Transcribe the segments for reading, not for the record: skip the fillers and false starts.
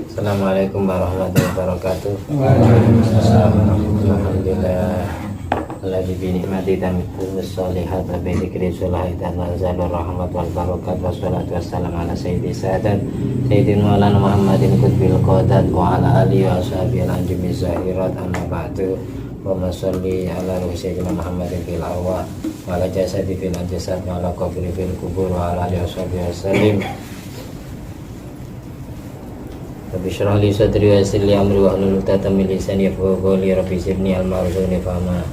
Assalamualaikum warahmatullahi wabarakatuh. Alhamdulillah alladzi bi ni'mati tatimmu sholihat wa bi dzikri sholihat tanzalur rahmat wal barakat wassalatu wassalamu ala sayyidi sadat sayyidina maulana Muhammadin qutbil qadat wa ala alihi wa sahbihi al-anjumi zahirat amma ba'du. Allahumma sholli ala sayyidina Muhammadin fil awwal wa ala jasadi fil jasad wa ala qabri fil kubur wa ala alihi wa sahbihi wasallim. Rabbi shrah li sadri wa yassir li amri wa hlul 'uqdatam min lisani yafqahu qawli. Rabbi zidni ilma warzuqni fahma.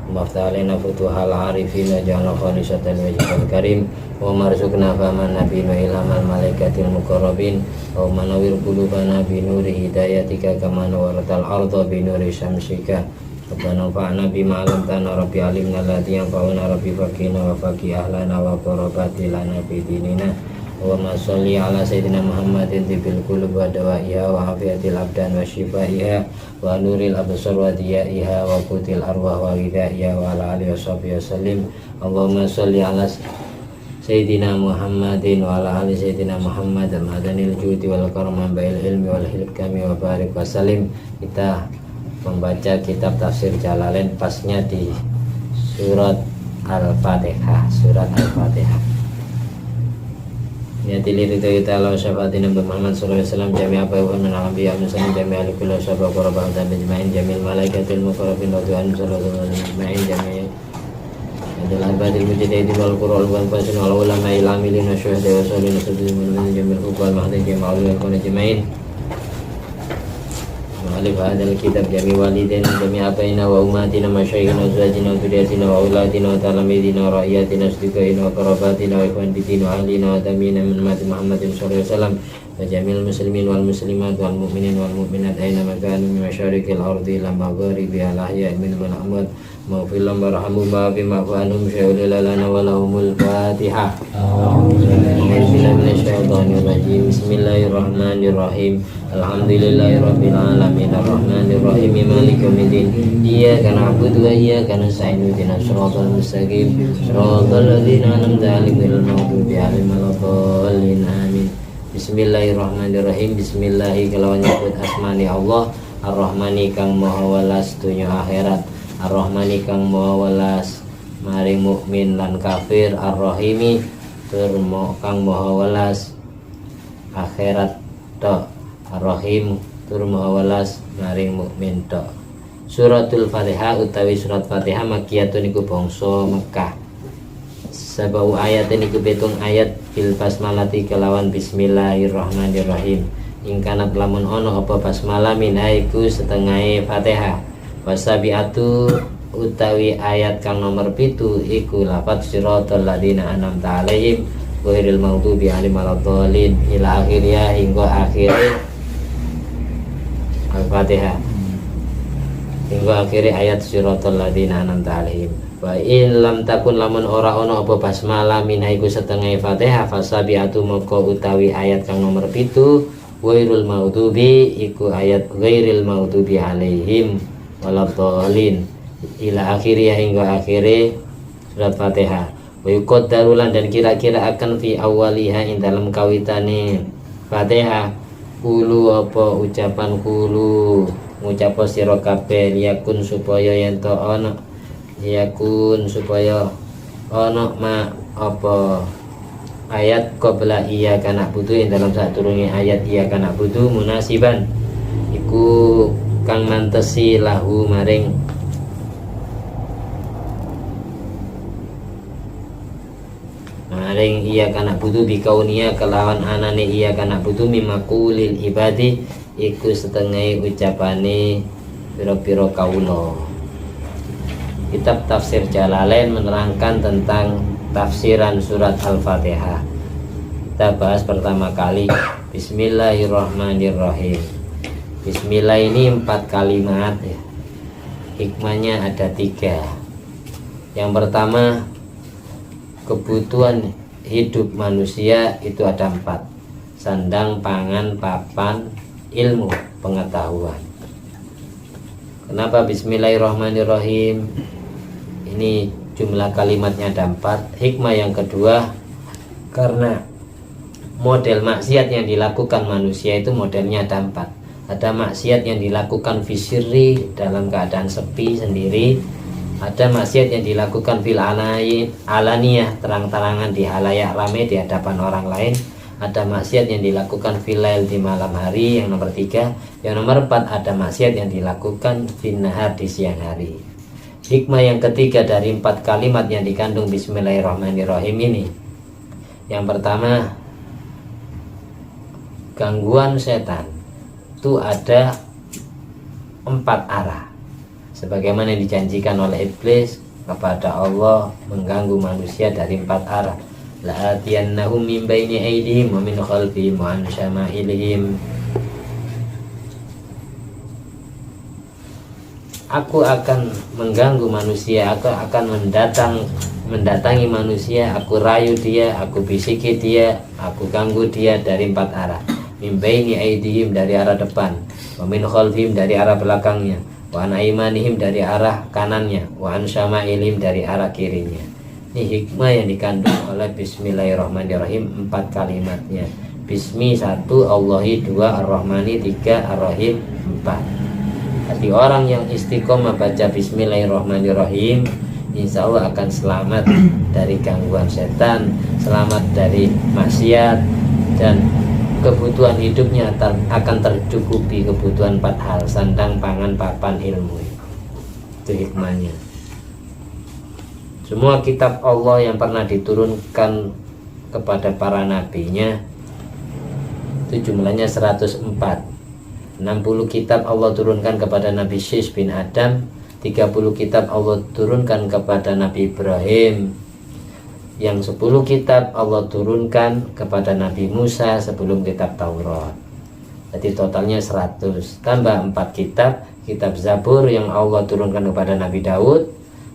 Waftah alaina futuhal arifin waj'alna khalisatan wajhikal karim wa marzuqna fahman nabiyyin wa ilhamal malaikatil muqarrabin wa manawwir qulubana bi nuri hidayatika kama nawwaratal arda bi nuri syamsika. Rabbana fa'na bima 'allamtana rabbi alimna alladhi yanfa'una rabbi faqina wa faqih ahlana wa qarabati lana fi dinina. Allahumma sholli ala sayyidina Muhammadin tibil qulub wa dawaiha wa afiyatil abdan wa shifaiha wa nuril absar wa diyaiha wa qutil arwah wa ghidaiha wa ala alihi washabihi wasallim. Allahumma sholli ala sayyidina Muhammadin wa ala ali sayyidina Muhammad madanil judi wal karam bail ilmi wal hikami wa barik wasallim. Kita membaca kitab tafsir Jalalain, pasnya di surat Al-Fatihah, surat Al-Fatihah. Ya dilihat itu kita Allah syafatin Nabi Muhammad sallallahu alaihi wasallam jami' apa wa min al-anbiya muslimin jami' al-kulli syabab qurban dan majma'in jami'il malaikatil muqarrabin wa tuhan sallallahu alaihi majma'in jami' adalah badil mujtahidin wal qur'an wal fasin wal ulama ilamilin wa syuhada wa salin min jami'il fuqal mahdin jama'ul wal majma'in alif hadal kitab jami' walidin jami' abaina wa ummatina masyayikhina wa azwajina wa dhurriyyatina wa auladina wa talamidina wa ra'iyatina asdiqaina wa qarabatina wa ikhwan bidina wa ahlina wa tamina min ummati Muhammadin sallallahu alaihi wasallam wa jami'il muslimin wal muslimat wal mu'minin wal mu'minat aina makanu min masyariqil ardi ila magharibi al ahya'i minhum wal amwat maghfir lahum warhamhum wa bima fa'anhum syai'un lana wa lahumul fatihah. Bismillahirrahmanirrahim. Bismillahirrahmanirrahim. Alhamdulillahirabbil alamin arrahmanir rahim maliki yaumiddin. Iyyaka na'budu wa iyyaka nasta'in ihdinas siratal mustaqim siratal ladzina an'amta 'alaihim ghairil maghdubi 'alaihim waladdallin amin. Bismillahirrahmanirrahim. Bismillahi kelawan nyebut asmani Allah Ar-Rahmani kang maha welas dunya akhirat, Ar-Rahmani kang maha welas maring mukmin lan kafir, Ar-Rahimi tur kang maha welas akhirat tok, Ar-Rahim tur maha welas maring mukmin tok. Suratul Fatihah utawi surat Fatihah makiyatun iku bangsa Mekah. Sabau ayat niku pitung ayat bil basmalati kelawan bismillahirrahmanirrahim. Ingkanat lamun ono apa basmalah minaiku setengah Fatihah. Wasabiatu utawi ayat kang nomor 7 iku lafaz siratal ladzina an'amta 'alaihim ghairil maghdubi 'alaihim waladdallin ila akhirnya hingga akhir Al-Fatihah, hingga akhir ayat siratal ladzina an'amta 'alaihim. Wa in lam takun lamun ora ono apa basmalah minaiku setengah Fatihah fasabiatu moko utawi ayat kang nomor 7 ghairul maghdubi iku ayat ghairil maghdubi 'alaihim waladdallin ila akhirnya hingga akhirnya surat Fatihah. Wa yuqaddarulan dan kira-kira akan fi awaliha ing dalam kawitane Fatihah kulu apa ucapan kulu ngucap sira kabeh yakun supaya yen to ana yakun supaya ana ma apa ayat qabla iya kana butuh ing dalam sadurunge ayat iya kana butuh munasiban iku kang mantesi lahu maring iya kana butuh bikaunia kelawan anane iya kana butuh mimakulil ibadi iku setengah ucapane pira-pira kawula. Kitab tafsir Jalalain menerangkan tentang tafsiran surat Al-Fatihah. Kita bahas pertama kali Bismillahirrahmanirrahim. Bismillah ini 4 kalimat ya. Hikmahnya ada 3. Yang pertama, kebutuhan hidup manusia itu ada 4: sandang, pangan, papan, ilmu, pengetahuan. Kenapa Bismillahirrahmanirrahim? Ini jumlah kalimatnya ada 4. Hikmah yang kedua, karena model maksiat yang dilakukan manusia itu modelnya ada 4. Ada maksiat yang dilakukan fisiri dalam keadaan sepi sendiri. Ada maksiat yang dilakukan fil alaniyah, terang-terangan di halayak ramai di hadapan orang lain. Ada maksiat yang dilakukan filail di malam hari, yang nomor 3. Yang nomor 4, ada maksiat yang dilakukan finnahar di siang hari. Hikmah yang ketiga dari 4 kalimat yang dikandung Bismillahirrahmanirrahim ini. Yang pertama, gangguan setan itu ada 4 arah, sebagaimana yang dijanjikan oleh iblis kepada Allah mengganggu manusia dari 4 arah. La'atiyannahum min baini aydihim wa min khalfihim wa an syama'ilihim. Aku akan mengganggu manusia, aku akan mendatangi manusia, aku rayu dia, aku bisiki dia, aku ganggu dia dari 4 arah. Min baini aydihim, dari arah depan, wa min khalfihim, dari arah belakangnya, wa an aymanihim, dari arah kanannya, wa an syama'ilihim, dari arah kirinya. Ini hikmah yang dikandung oleh Bismillahirrahmanirrahim 4 kalimatnya. Bismi 1, Allahi 2, Ar-Rahmani 3, Ar-Rahim 4. Jadi orang yang istiqomah baca Bismillahirrahmanirrahim, insya Allah akan selamat dari gangguan setan, selamat dari maksiat, dan kebutuhan hidupnya akan tercukupi kebutuhan 4 hal: sandang, pangan, papan, ilmu. Itu hikmahnya. Semua kitab Allah yang pernah diturunkan kepada para nabinya itu jumlahnya 104. 60 kitab Allah turunkan kepada Nabi Syis bin Adam, 30 kitab Allah turunkan kepada Nabi Ibrahim, yang 10 kitab Allah turunkan kepada Nabi Musa sebelum kitab Taurat. Jadi totalnya 100, tambah 4 kitab, kitab Zabur yang Allah turunkan kepada Nabi Daud,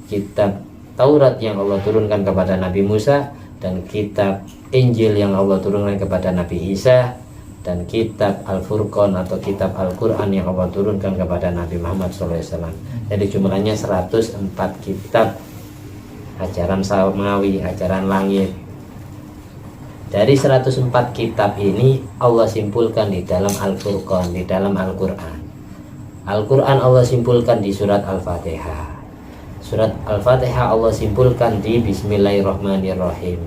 kitab Taurat yang Allah turunkan kepada Nabi Musa, dan kitab Injil yang Allah turunkan kepada Nabi Isa, dan kitab Al-Furqan atau kitab Al-Quran yang Allah turunkan kepada Nabi Muhammad SAW. Jadi jumlahnya 104 kitab ajaran samawi, ajaran langit. Dari 104 kitab ini Allah simpulkan di dalam Al-Furqan, di dalam Al-Quran. Al-Quran Allah simpulkan di surat Al-Fatihah. Surat Al-Fatihah Allah simpulkan di Bismillahirrahmanirrahim.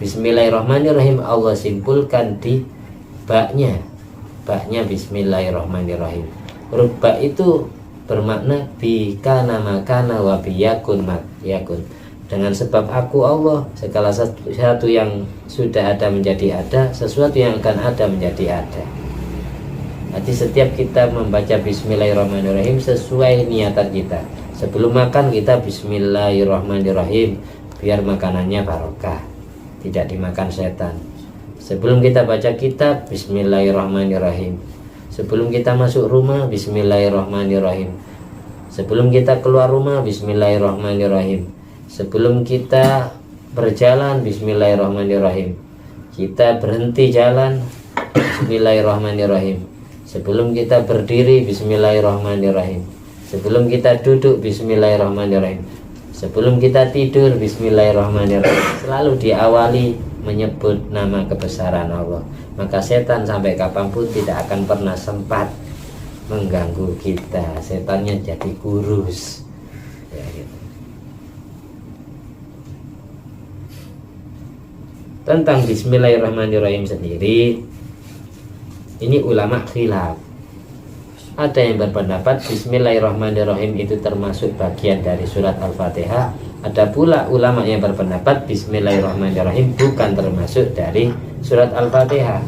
Bismillahirrahmanirrahim Allah simpulkan di baknya Bismillahirrahmanirrahim. Huruf ba itu bermakna bi kana makana wa bi yakun yakun. Dengan sebab aku Allah, segala sesuatu yang sudah ada menjadi ada, sesuatu yang akan ada menjadi ada. Jadi setiap kita membaca Bismillahirrahmanirrahim sesuai niatan kita. Sebelum makan kita Bismillahirrahmanirrahim, biar makanannya barokah, tidak dimakan setan. Sebelum kita baca kitab Bismillahirrahmanirrahim. Sebelum kita masuk rumah Bismillahirrahmanirrahim. Sebelum kita keluar rumah Bismillahirrahmanirrahim. Sebelum kita berjalan Bismillahirrahmanirrahim. Kita berhenti jalan Bismillahirrahmanirrahim. Sebelum kita berdiri Bismillahirrahmanirrahim. Sebelum kita duduk Bismillahirrahmanirrahim. Sebelum kita tidur Bismillahirrahmanirrahim. Selalu diawali menyebut nama kebesaran Allah. Maka setan sampai kapanpun tidak akan pernah sempat mengganggu kita. Setannya jadi kurus ya, gitu. Tentang Bismillahirrahmanirrahim sendiri, ini ulama khilaf. Ada yang berpendapat Bismillahirrahmanirrahim itu termasuk bagian dari surat Al-Fatihah. Ada pula ulama yang berpendapat Bismillahirrahmanirrahim bukan termasuk dari surat Al-Fatihah.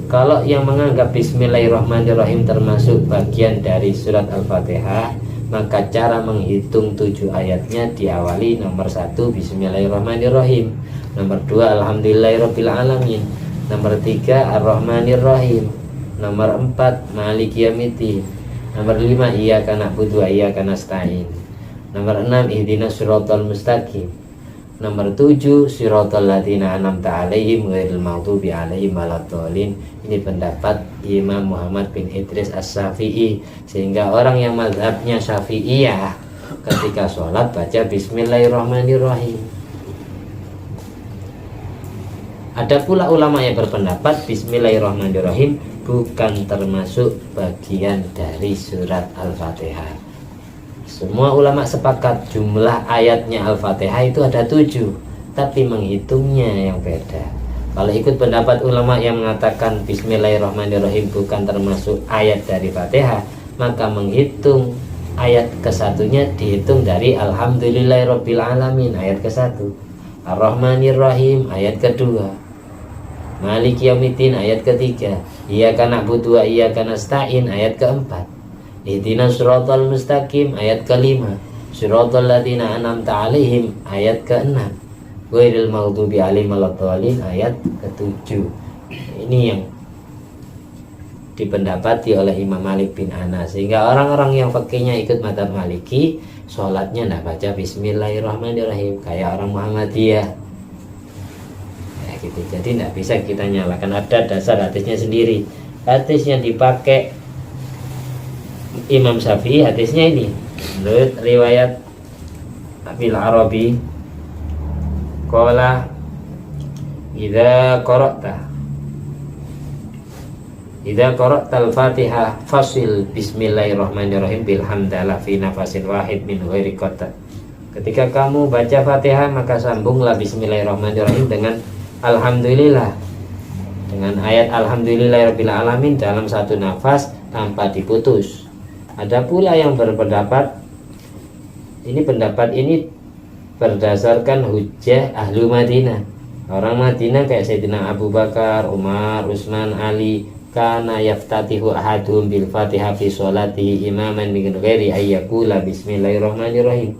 Kalau yang menganggap Bismillahirrahmanirrahim termasuk bagian dari surat Al-Fatihah, maka cara menghitung 7 ayatnya diawali nomor 1 Bismillahirrahmanirrahim, nomor 2 Alhamdulillahirrabbilalamin, nomor 3 Ar-Rahmanirrahim, nomor 4 Maliki Yaumiddin, nomor 5 Iyyaka na'budu wa iyyaka nasta'in, nomor 6 Ihdinas siratal mustaqim, nomor 7 Siratal ladzina an'amta 'alaihim ghairil maghdubi 'alaihim waladdallin. Ini pendapat Imam Muhammad bin Idris As-Syafi'i, sehingga orang yang mazhabnya Syafi'iyah ketika sholat baca Bismillahirrahmanirrahim. Ada pula ulama yang berpendapat Bismillahirrahmanirrahim bukan termasuk bagian dari surat Al-Fatihah. Semua ulama sepakat jumlah ayatnya Al-Fatihah itu ada 7, tapi menghitungnya yang beda. Kalau ikut pendapat ulama yang mengatakan Bismillahirrahmanirrahim bukan termasuk ayat dari Fatihah, maka menghitung ayat ke-1-nya dihitung dari Alhamdulillahirrabbilalamin ayat ke-1, Ar-Rahmanirrahim ayat ke-2, Maliki Yaumiddin ayat ke-3, Iyyaka na'budu wa iyyaka nasta'in ayat ke-4, Ihdinas siratal mustaqim ayat ke-5, Siratal ladzina an'amta 'alaihim ayat ke-6, Ghairil maghdubi 'alaihim waladdallin ayat ke-7. Ini yang dipendapati oleh Imam Malik bin Anas, sehingga orang-orang yang fakihnya ikut madzhab Maliki sholatnya tidak baca Bismillahirrahmanirrahim kayak orang Muhammadiyah ya gitu. Jadi tidak bisa kita nyalakan, ada dasar hadisnya sendiri. Hadis yang dipakai Imam Syafi'i hadisnya ini menurut riwayat Abil Arabi, qala idza qara'tal Fatihah fasil Bismillahirrahmanirrahim bilhamdalah fi nafasin wahid min ghairi qata. Ketika kamu baca Fatihah maka sambunglah Bismillahirrahmanirrahim dengan Alhamdulillah, dengan ayat Alhamdulillahirabbil alamin dalam satu nafas tanpa diputus. Ada pula yang berpendapat pendapat ini berdasarkan hujjah ahlu Madinah. Orang Madinah kayak Sayyidina Abu Bakar, Umar, Utsman, Ali, kana yaftatihu ahadum bil Fatihah fi sholatihi imaman min ghairi ayyakula Bismillahirrahmanirrahim.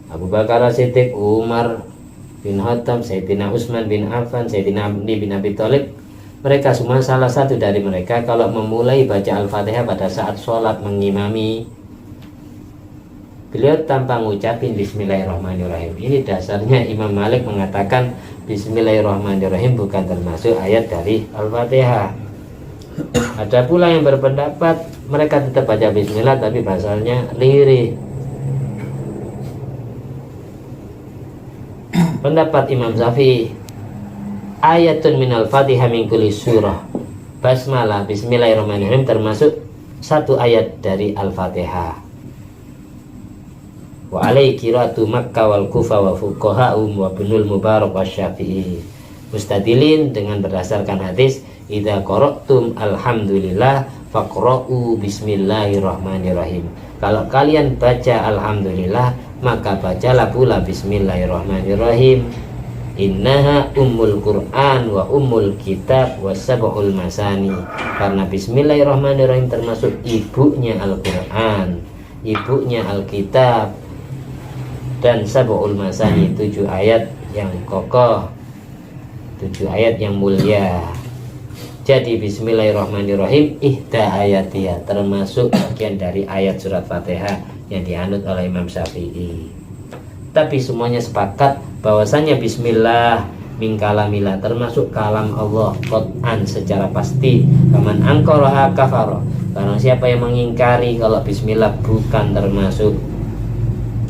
Abu Bakar As-Siddiq, Umar bin Khattab, Sayyidina Utsman bin Affan, Sayyidina Ali bin Abi Thalib, mereka semua salah satu dari mereka kalau memulai baca Al-Fatihah pada saat sholat mengimami, beliau tanpa ngucapin Bismillahirrahmanirrahim. Ini dasarnya Imam Malik mengatakan Bismillahirrahmanirrahim bukan termasuk ayat dari Al-Fatihah. Ada pula yang berpendapat mereka tetap baca Bismillah tapi bahasannya lirih. Pendapat Imam Syafi'i, ayatun minal Fatihah min kulli surah, basmalah Bismillahirrahmanirrahim termasuk satu ayat dari Al-Fatihah. Wa alaihi qiraatu Makkah wal Kufah wa fuqaha'um wa Ibnul Mubarak wa Syafi'i mustadilin dengan berdasarkan hadis idza qara'tum alhamdulillah faqra'u bismillahirrahmanirrahim. Kalau kalian baca alhamdulillah maka bacalah pula bismillahirrahmanirrahim. Innaha ummul Qur'an wa ummul kitab wa sab'ul masani. Karena bismillahirrahmanirrahim termasuk ibunya Al-Qur'an, ibunya Alkitab, dan sab'ul masani, 7 ayat yang kokoh, 7 ayat yang mulia. Jadi bismillahirrahmanirrahim ihda ayatiyah, termasuk bagian dari ayat surat Fatihah yang dianut oleh Imam Syafi'i. Tapi semuanya sepakat bahwasanya bismillah min kalamillah, termasuk kalam Allah qat'an secara pasti. Faman angkaraha kafara, karena siapa yang mengingkari kalau bismillah bukan termasuk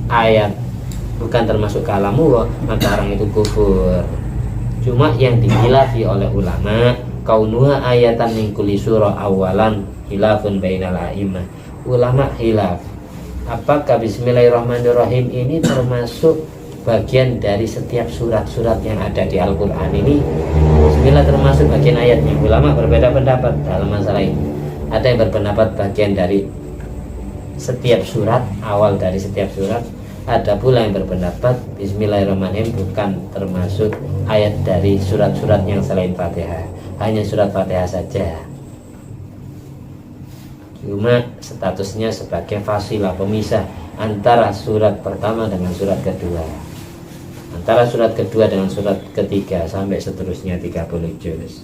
ayat, bukan termasuk kalam Allah, maka orang itu kufur. Cuma yang dihilafi oleh ulama, kaunuha ayatan min kulli surah awalan khilafun bainal a'immah. Ulama hilaf, apakah bismillahirrahmanirrahim ini termasuk bagian dari setiap surat-surat yang ada di Al-Quran ini? Bismillah termasuk bagian ayatnya. Ulama berbeda pendapat dalam masalah ini. Ada yang berpendapat bagian dari setiap surat, awal dari setiap surat. Ada pula yang berpendapat bismillahirrahmanirrahim bukan termasuk ayat dari surat-surat yang selain Fatihah, hanya surat Fatihah saja. Cuma statusnya sebagai fasilah, pemisah antara surat pertama dengan surat kedua, antara surat kedua dengan surat ketiga, sampai seterusnya 30 juz.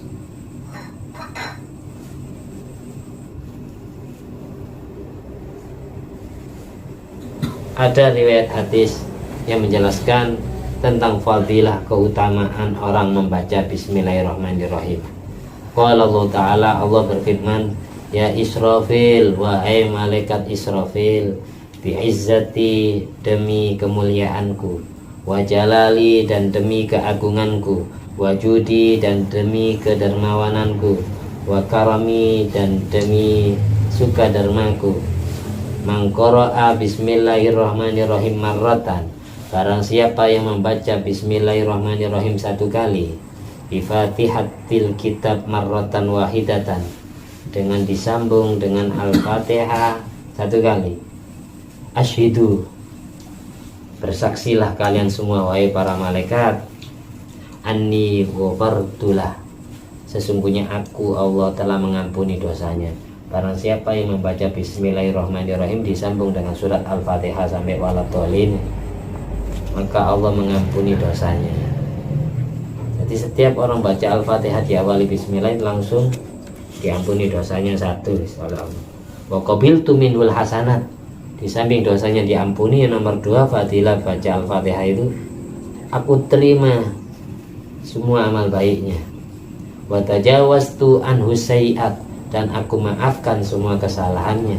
Ada riwayat hadis yang menjelaskan tentang fadilah, keutamaan orang membaca bismillahirrahmanirrahim. Qala Allah Ta'ala, Allah berfirman, ya Israfil, wahai malaikat Israfil, bi'izzati, demi kemuliaanku, wa jalali, dan demi keagunganku, wajudi dan demi kedermawananku, wa karami dan demi suka dermaku. Mangqara'a bismillahirrahmanirrahim marratan, barang siapa yang membaca bismillahirrahmanirrahim satu kali, bi fatihatil kitab marratan wahidatan, dengan disambung dengan al-fatihah satu kali. Asyhidu, bersaksilah kalian semua wahai para malaikat, anni ghafartulah, sesungguhnya aku Allah telah mengampuni dosanya. Barang siapa yang membaca bismillahirrahmanirrahim disambung dengan surat al-fatihah sampai waladhdallin, maka Allah mengampuni dosanya. Jadi setiap orang baca al-fatihah diawali bismillah langsung diampuni dosanya satu. Wa qabiltu minhul hasanat, di samping dosanya diampuni, yang nomor dua fadilah baca al-fatihah itu aku terima semua amal baiknya. Wa tajawaztu anhu sayiat, dan aku maafkan semua kesalahannya.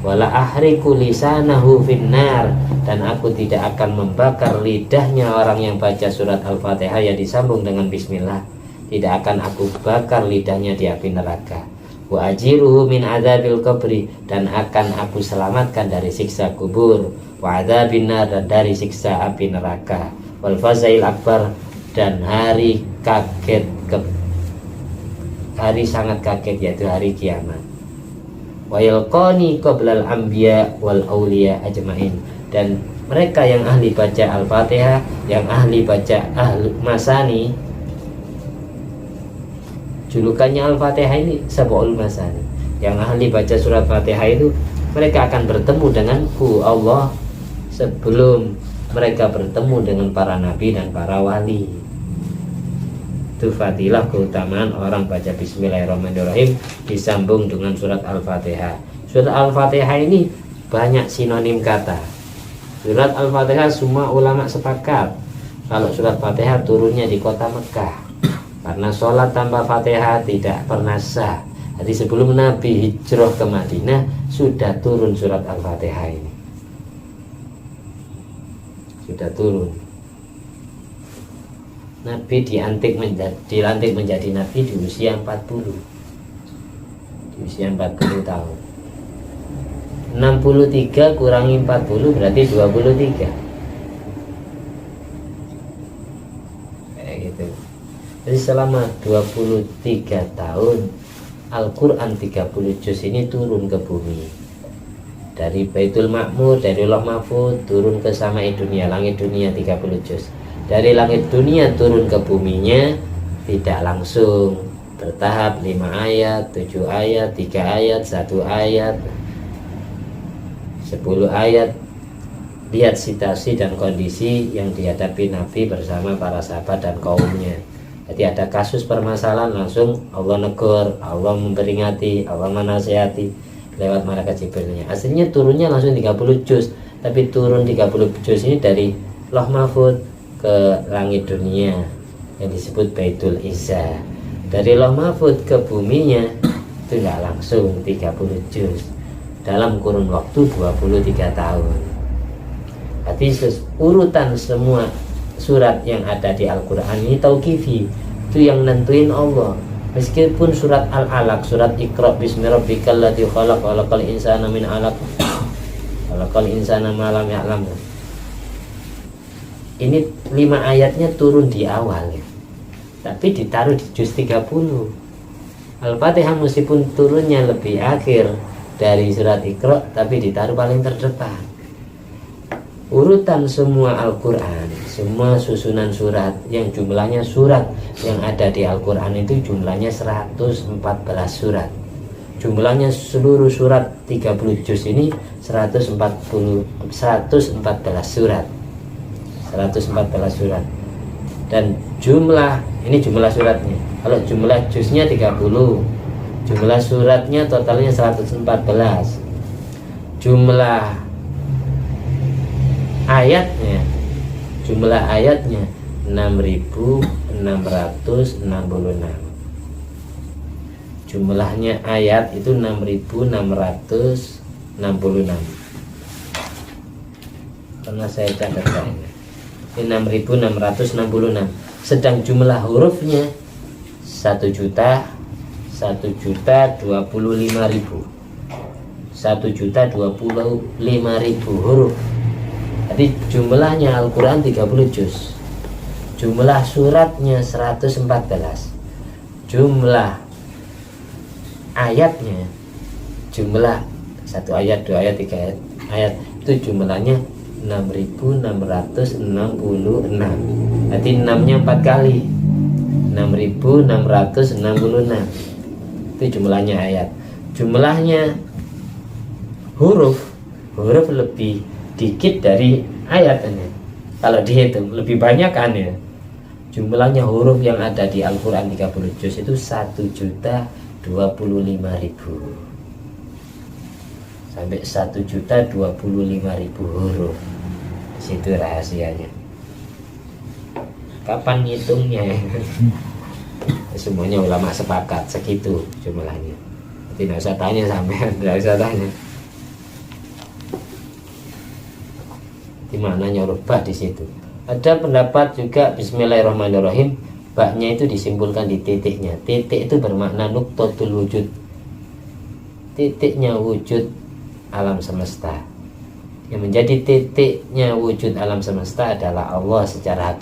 Wala ahriku lisanahu finnar, dan aku tidak akan membakar lidahnya orang yang baca surat al-fatihah yang disambung dengan bismillah, tidak akan aku bakar lidahnya di api neraka. Wa ajiruhu min adzabil qabri, dan akan aku selamatkan dari siksa kubur. Wa adzabin nar, dan dari siksa api neraka. Wal fazail akbar, dan hari kaget, hari sangat kaget, yaitu hari kiamat. Wa yalqani qablal anbiya wal auliya ajmain, dan mereka yang ahli baca al-fatihah, yang ahli baca masani, julukannya al-fatihah ini sab'ul masani, yang ahli baca surat fatihah itu mereka akan bertemu denganku Allah sebelum mereka bertemu dengan para nabi dan para wali. Itu fadilah, keutamaan orang baca bismillahirrahmanirrahim disambung dengan surat al-fatihah. Surat al-fatihah ini banyak sinonim kata. Surat al-fatihah semua ulama sepakat kalau surat fatihah turunnya di kota Mekah, karena sholat tanpa fatihah tidak pernah sah. Jadi sebelum Nabi hijrah ke Madinah sudah turun surat al-fatihah ini, sudah turun. Nabi dilantik menjadi Nabi di usia 40, di usia 40 tahun. 63 kurangi 40 berarti 23, kayak gitu. Jadi selama 23 tahun Al-Quran 30 juz ini turun ke bumi, dari Baitul Ma'mur, dari Loh Mahfud turun ke samai dunia, langit dunia 30 juz. Dari langit dunia turun ke buminya tidak langsung, bertahap, 5 ayat, 7 ayat, 3 ayat, 1 ayat, 10 ayat. Lihat situasi dan kondisi yang dihadapi Nabi bersama para sahabat dan kaumnya. Jadi ada kasus permasalahan, langsung Allah negur, Allah memperingati, Allah menasihati lewat malaikat Jibrilnya. Aslinya turunnya langsung 30 juz, tapi turun 30 juz ini dari Loh Mahfud ke langit dunia yang disebut Baitul Izzah. Dari Loh Mahfud ke buminya itu tidak langsung 30 juz, dalam kurun waktu 23 tahun. Jadi urutan semua surat yang ada di Al-Quran ini tauqifi, itu yang nentuin Allah. Meskipun surat Al-Alaq, surat Iqra bismi rabbikal ladzi khalaq khalaqal insana min 'alaq khalaqal insana ma lam ya'lam, ini 5 ayatnya turun di awal ya, tapi ditaruh di juz 30. Al-Fatihah meskipun turunnya lebih akhir dari surat Iqra, tapi ditaruh paling terdepan. Urutan semua Al-Quran, semua susunan surat, yang jumlahnya surat yang ada di Al-Quran itu jumlahnya 114 surat. Jumlahnya seluruh surat 30 juz ini 114 surat. 114 surat. Dan jumlah, ini jumlah suratnya. Kalau jumlah juznya 30, jumlah suratnya totalnya 114. Jumlah ayatnya 6.666. Jumlahnya ayat itu 6.666. Karena saya catat ini 6.666. sedang jumlah hurufnya 1.025.000 huruf. Jadi jumlahnya Al-Quran 30 juz, jumlah suratnya 114, jumlah ayatnya, jumlah 1 ayat, 2 ayat, 3 ayat itu jumlahnya 6.666. Jadi 6-nya 4 kali, 6.666 itu jumlahnya ayat. Jumlahnya huruf lebih dikit dari ayat ini. Kalau dihitung lebih banyak kan ya. Jumlahnya huruf yang ada di Al-Quran 30 juz itu 1.025.000 sampai 1.025.000 huruf. Situ rahasianya. Kapan ngitungnya? Semuanya ulama sepakat segitu jumlahnya. Tidak usah tanya sampai, tidak usah tanya. Di mananya huruf ba di situ. Ada pendapat juga Bismillahirrahmanirrahim, baknya itu disimpulkan di titiknya. Titik itu bermakna nuqtatul wujud, titiknya wujud alam semesta. Yang menjadi titiknya wujud alam semesta adalah Allah secara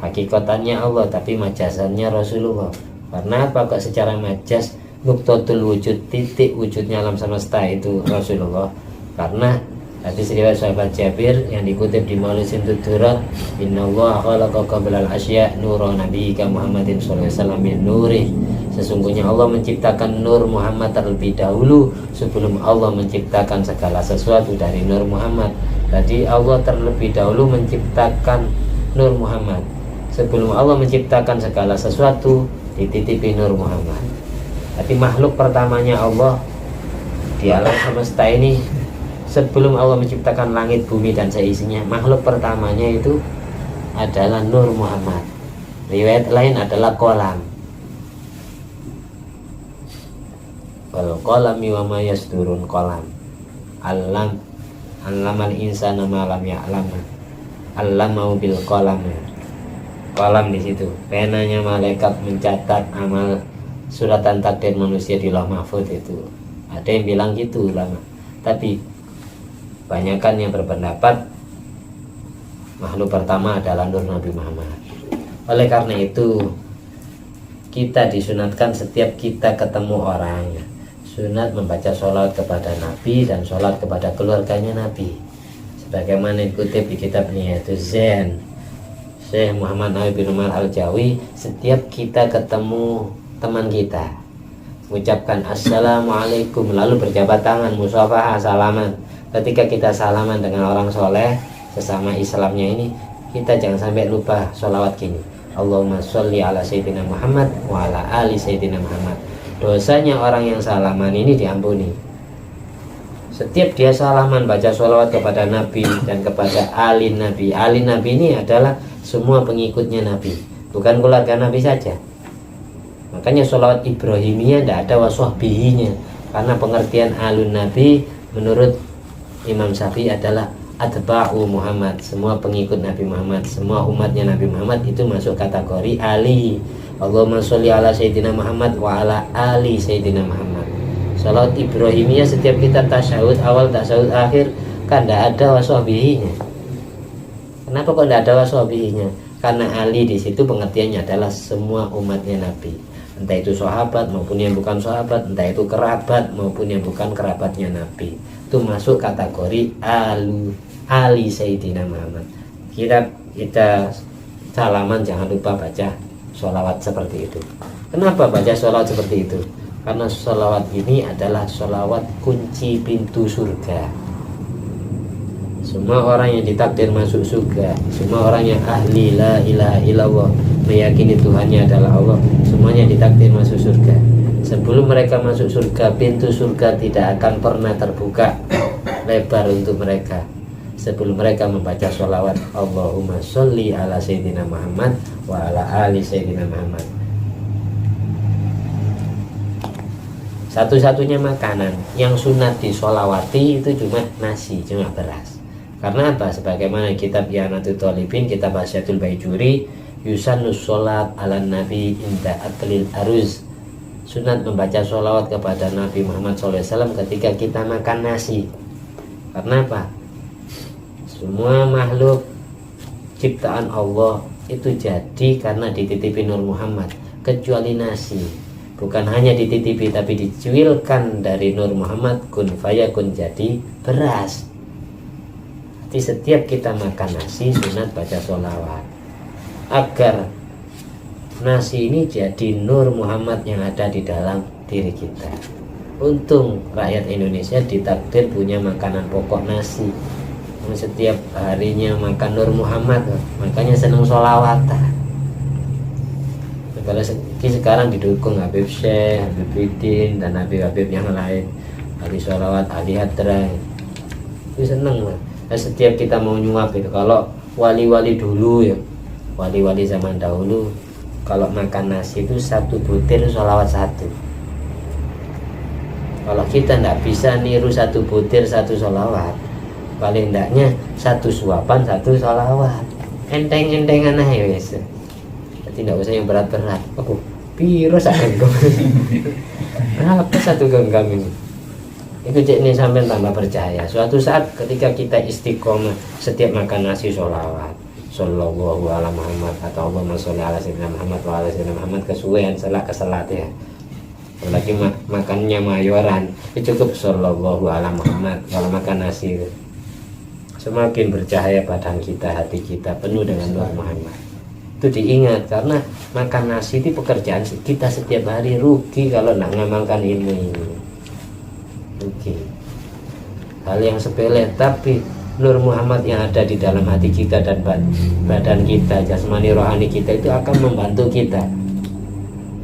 hakikatannya Allah, tapi majasannya Rasulullah. Karena apa kok secara majas nuqtatul wujud, titik wujudnya alam semesta itu Rasulullah? Karena hadis riwayat sahabat Jabir yang dikutip di Maulid Sintudurat, innallaha khalaqa qablal asya nura nabiyyika Muhammadin sallallahu alaihi wasallam min nurih. Sesungguhnya Allah menciptakan Nur Muhammad terlebih dahulu sebelum Allah menciptakan segala sesuatu dari Nur Muhammad. Tadi Allah terlebih dahulu menciptakan Nur Muhammad. Sebelum Allah menciptakan segala sesuatu dititipi Nur Muhammad. Tapi makhluk pertamanya Allah di alam semesta ini, sebelum Allah menciptakan langit, bumi dan seisinya, makhluk pertamanya itu adalah Nur Muhammad. Riwayat lain adalah kolam. Wal qalami wa ma yasdurun, kolam. Allamal insana ma lam ya'lam. Allamau bil qalam. Kolam di situ. Penanya malaikat mencatat amal suratan takdir manusia di Lauh Mahfuz itu. Ada yang bilang gitu ulama. Tapi banyakan yang berpendapat makhluk pertama adalah Nur Nabi Muhammad. Oleh karena itu kita disunatkan setiap kita ketemu orang, sunat membaca sholawat kepada Nabi dan sholawat kepada keluarganya Nabi. Sebagaimana dikutip di kitab Nihayatus Zen, Syekh Muhammad Nawawi bin Umar Al-Jawi, setiap kita ketemu teman kita, mengucapkan assalamualaikum, lalu berjabat tangan, musafahah, salaman. Ketika kita salaman dengan orang soleh sesama Islamnya ini, kita jangan sampai lupa sholawat gini, Allahumma sholli ala sayyidina Muhammad wa ala ali sayyidina Muhammad. Dosanya orang yang salaman ini diampuni. Setiap dia salaman baca sholawat kepada Nabi dan kepada Ali Nabi. Ali Nabi ini adalah semua pengikutnya Nabi, bukan keluarga Nabi saja. Makanya sholawat Ibrahimiyah tidak ada waswahbihinya, karena pengertian alun Nabi menurut Imam Syafi'i adalah atba'u Muhammad, semua pengikut Nabi Muhammad, semua umatnya Nabi Muhammad itu masuk kategori Ali. Allahumma sholli ala sayyidina Muhammad wa ala ali sayyidina Muhammad. Salat Ibrahimiyah setiap kita tasyahud awal, tasyahud akhir kan tidak ada waswahbihinya. Kenapa kok tidak ada waswahbihinya? Karena Ali di situ pengertiannya adalah semua umatnya Nabi, entah itu sahabat maupun yang bukan sahabat, entah itu kerabat maupun yang bukan kerabatnya Nabi, itu masuk kategori Ali Sayyidina Muhammad. Kita salaman jangan lupa baca sholawat seperti itu. Kenapa baca sholawat seperti itu? Karena sholawat ini adalah sholawat kunci pintu surga. Semua orang yang ditakdir masuk surga, semua orang yang ahli la ilaha illallah, meyakini Tuhannya adalah Allah, semuanya ditakdir masuk surga. Sebelum mereka masuk surga, pintu surga tidak akan pernah terbuka lebar untuk mereka sebelum mereka membaca sholawat Allahumma sholli ala sayyidina Muhammad wa ala ali sayyidina Muhammad. Satu-satunya makanan yang sunat disolawati itu cuma nasi, cuma beras. Karena apa? Sebagaimana kitab Yanatul Talibin, kitab Asyatul Baijuri, Yusannus sholat ala nabi inda aklil aruz. Sunat membaca sholawat kepada Nabi Muhammad SAW ketika kita makan nasi. Karena apa? Semua makhluk ciptaan Allah itu jadi karena dititipi Nur Muhammad, kecuali nasi. Bukan hanya dititipi tapi dicuilkan dari Nur Muhammad, kun fayakun, jadi beras. Jadi setiap kita makan nasi sunat baca sholawat agar nasi ini jadi Nur Muhammad yang ada di dalam diri kita. Untung rakyat Indonesia ditakdir punya makanan pokok nasi. Setiap harinya makan Nur Muhammad, makanya senang sholawatan. Kalau sekarang didukung Habib Syekh, Habib Bidin, dan Habib-Habib yang lain, ahli sholawat, ahli hadra, itu seneng lah. Nah, setiap kita mau nyuap itu, kalau wali-wali dulu ya, wali-wali zaman dahulu, kalau makan nasi itu 1 butir sholawat 1. Kalau kita tidak bisa niru 1 butir 1 sholawat, paling tidaknya 1 suapan 1 sholawat, enteng-entengan aja wes. Jadi tidak usah yang berat-berat. Aku piro sak genggam. Berapa 1 genggam ini? Itu cek ini sampai tambah percaya. Suatu saat ketika kita istiqomah setiap makan nasi sholawat, sallallahu ala Muhammad, atau Allahumma sholli ala sayyidina Muhammad wa ala sayyidina Muhammad, kesuwen keselat ya. Lagi makannya mayoran, itu cukup sallallahu ala Muhammad kalau makan nasi itu. Semakin bercahaya badan kita, hati kita penuh dengan Nur Muhammad. Itu diingat, karena makan nasi itu pekerjaan kita setiap hari. Rugi kalau nak ngamalkan ilmu ini, rugi. Hal yang sepele, tapi Nur Muhammad yang ada di dalam hati kita dan badan kita, jasmani rohani kita, itu akan membantu kita,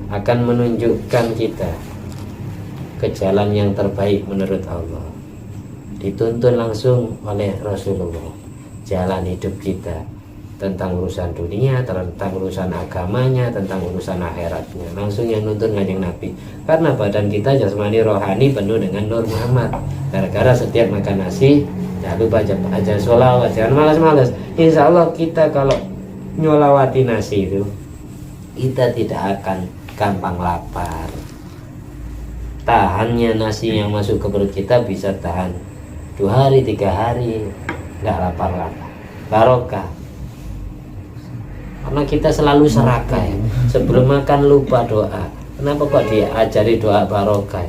akan menunjukkan kita ke jalan yang terbaik menurut Allah. Dituntun langsung oleh Rasulullah jalan hidup kita, tentang urusan dunia, tentang urusan agamanya, tentang urusan akhiratnya. Langsung yang nuntun Kanjeng Nabi. Karena badan kita jasmani rohani penuh dengan Nur Muhammad. Gara-gara setiap makan nasi jangan lupa baca sholawat, jangan malas-malas. Insya Allah kita kalau nyolawati nasi itu, kita tidak akan gampang lapar. Tahannya nasi yang masuk ke perut kita bisa tahan 2 hari 3 hari, nggak lapar-lapar. Barokah. Karena kita selalu serakah ya. Sebelum makan lupa doa. Kenapa kok diajari doa barokah?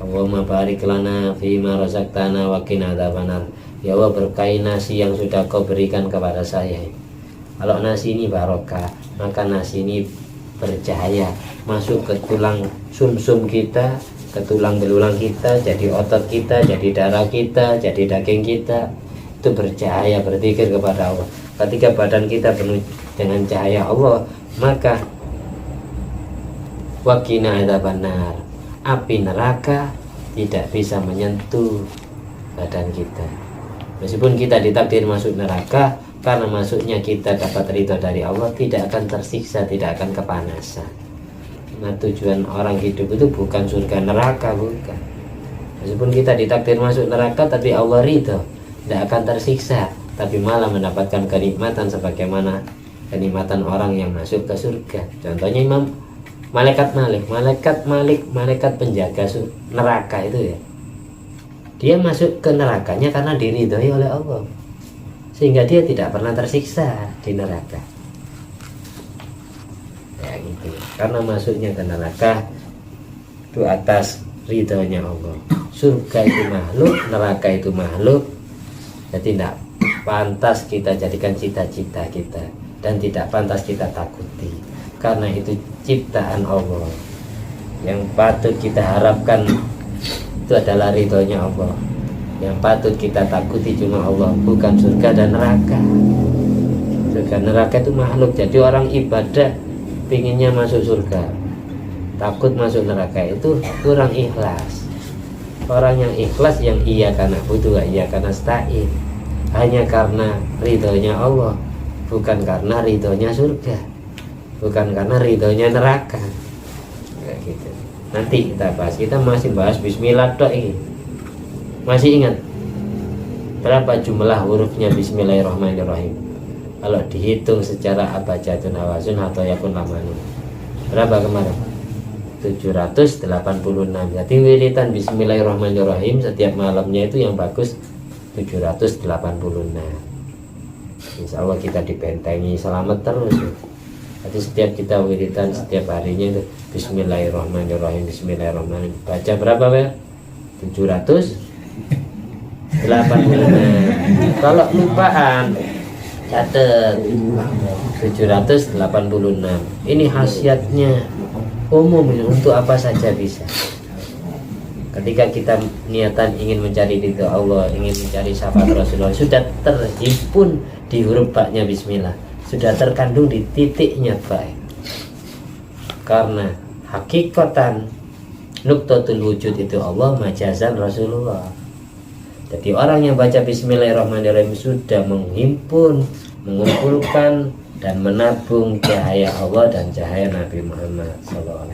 Allahumma barik lana fima razaqtana wa qina adzabannar. Ya Allah, berkahi nasi yang sudah kau berikan kepada saya. Kalau nasi ini barokah, maka nasi ini bercahaya masuk ke tulang sumsum kita, ke tulang belulang kita, jadi otot kita, jadi darah kita, jadi daging kita. Itu bercahaya, berzikir kepada Allah. Ketika badan kita penuh dengan cahaya Allah, maka waqina adzabannar, api neraka tidak bisa menyentuh badan kita. Meskipun kita ditakdir masuk neraka, karena masuknya kita dapat ridho dari Allah, tidak akan tersiksa, tidak akan kepanasan. Nah, tujuan orang hidup itu bukan surga neraka, bukan. Meskipun kita ditakdir masuk neraka, tapi Allah ridho, tidak akan tersiksa, tapi malah mendapatkan kenikmatan sebagaimana kenikmatan orang yang masuk ke surga. Contohnya malaikat Malik, malaikat penjaga neraka itu ya. Dia masuk ke nerakanya karena diridhoi oleh Allah, sehingga dia tidak pernah tersiksa di neraka. Ya gitu. Karena masuknya ke neraka itu atas ridhonya Allah. Surga itu makhluk, neraka itu makhluk. Jadi tidak pantas kita jadikan cita-cita kita, dan tidak pantas kita takuti, karena itu ciptaan Allah. Yang patut kita harapkan itu adalah ridhonya Allah. Yang patut kita takuti cuma Allah, bukan surga dan neraka. Surga neraka itu makhluk. Jadi orang ibadah pinginnya masuk surga, takut masuk neraka, itu kurang ikhlas. Orang yang ikhlas yang iya karena butuh, iya karena nasta'in, hanya karena ridhonya Allah, bukan karena ridhonya surga, bukan karena ridhonya neraka. Kayak gitu. Nanti kita bahas, kita masih bahas bismillah tok ini. Masih ingat berapa jumlah hurufnya bismillahirrahmanirrahim? Kalau dihitung secara abjadun hawasun atau yakun lamanu, berapa kemarin? 786. Jadi wiridan bismillahirrahmanirrahim setiap malamnya itu yang bagus 786. Insya Allah kita dibentengi selamat terus. Jadi setiap kita wiridan setiap harinya itu bismillahirrahmanirrahim, bismillahirrahmanirrahim. Baca berapa ya? 786. Kalau lupaan catat 786. Ini khasiatnya umum, untuk apa saja bisa. Ketika kita niatan ingin mencari ridho Allah, ingin mencari syafaat Rasulullah, sudah terhimpun di huruf baknya bismillah, sudah terkandung di titiknya ba. Karena hakikatan nuktatul wujud itu Allah, majazan Rasulullah. Jadi orang yang baca bismillahirrahmanirrahim sudah menghimpun, mengumpulkan dan menabung cahaya Allah dan cahaya Nabi Muhammad SAW.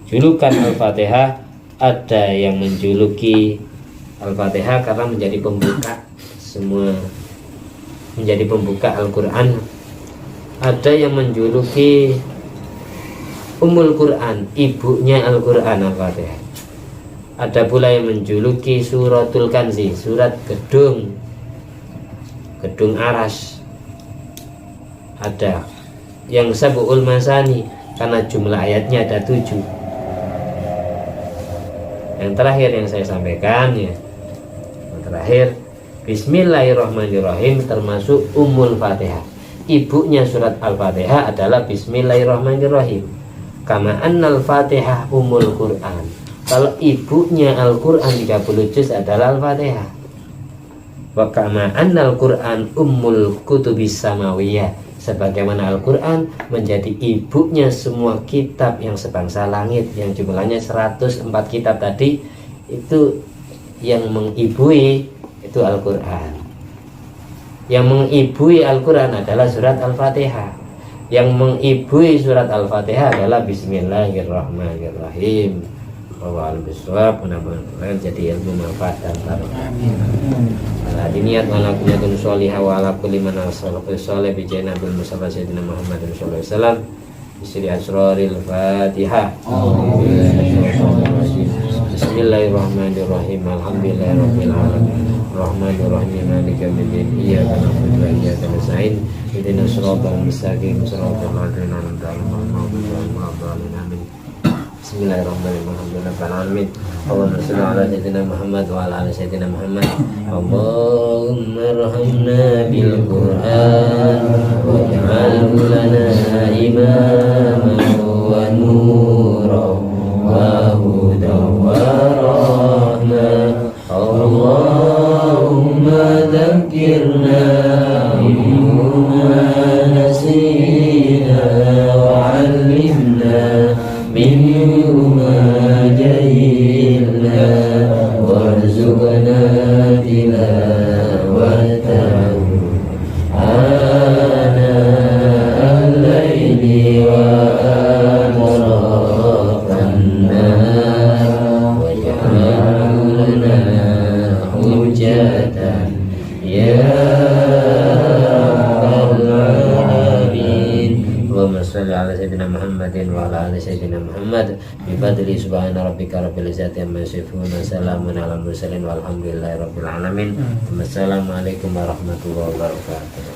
Julukan Al-Fatihah, ada yang menjuluki Al-Fatihah karena menjadi pembuka semua, menjadi pembuka Al-Quran. Ada yang menjuluki Ummul Quran, ibunya Al-Quran, Al-Fatihah. Ada pula yang menjuluki Suratul Kanzi, surat gedung aras. Ada yang Sab'ul Masani karena jumlah ayatnya ada 7. Yang terakhir yang saya sampaikan ya, yang terakhir bismillahirrahmanirrahim termasuk Ummul Fatihah. Ibunya surat Al-Fatihah adalah bismillahirrahmanirrahim. Kama annal Fatihah Ummul Quran. Kalau ibunya Al-Quran 30 juz adalah Al-Fatihah. Wa kama annal Quran Ummul Kutubis Samawiyah. Sebagaimana Al-Quran menjadi ibunya semua kitab yang sebangsa langit, yang jumlahnya 104 kitab tadi, itu yang mengibui itu Al-Quran. Yang mengibui Al-Quran adalah surat Al-Fatihah. Yang mengibui surat Al-Fatihah adalah Bismillahirrahmanirrahim. Wal bisawab, mudah-mudahan jadi ilmu manfaat dan barokah. Ala diniyat wala kunyatun sholihah wa ala kulli man as-salafu sholih bi Nabil Mustafa Sayyidina Muhammad sallallahu alaihi wasallam. Bisri asraril Fatihah. Bismillahirrahmanirrahim. Alhamdulillahirabbil alamin. Rahmanirrahim. Maliki yaumiddin. Iyyaka na'budu wa iyyaka nasta'in. Ihdinas siratal mustaqim. Siratal ladzina an'amta 'alaihim. Bismillahirrahmanirrahim. Allahumma shalli ala sayyidina Muhammad wa ala ali sayyidina Muhammad. Allahumma arhamna bil Qur'an waj'alhu lana imaman wa nuran wa hudan wa rahmah. Allahumma dhakkirna minhu ma nasina wa 'allimna minhu ma jahilna warzuqna tilawatahu ana al-laili wa atrafan nahar waj'alna hujjatan ya Shalli ala sayyidina Muhammadin wa ala ali sayyidina Muhammad bi fadli subhana rabbika rabbil izzati amma yasifun wa salamun alal mursalin walhamdulillahi rabbil alamin. Wassalamualaikum warahmatullahi wabarakatuh.